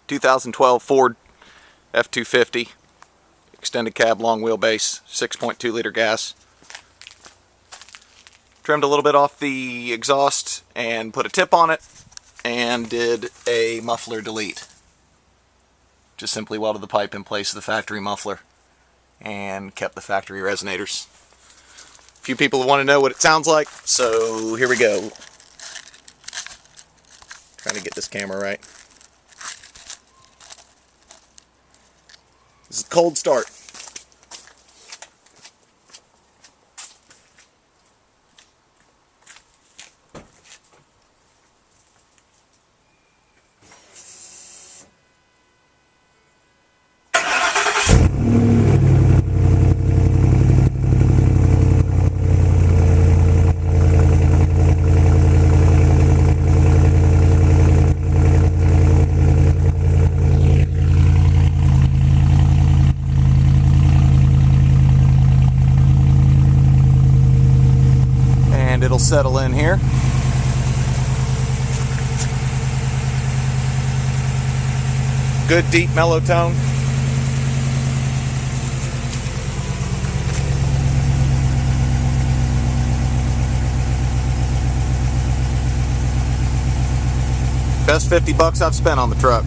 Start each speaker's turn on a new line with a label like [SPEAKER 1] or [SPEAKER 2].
[SPEAKER 1] 2012 Ford F250 extended cab long wheelbase 6.2 liter gas. Trimmed a little bit off the exhaust and put a tip on it and did a muffler delete. Just simply welded the pipe in place of the factory muffler and kept the factory resonators. A few people want to know what it sounds like, so here we go. Trying to get this camera right. This is a cold start. It'll settle in here. Good deep mellow tone. Best $50 I've spent on the truck.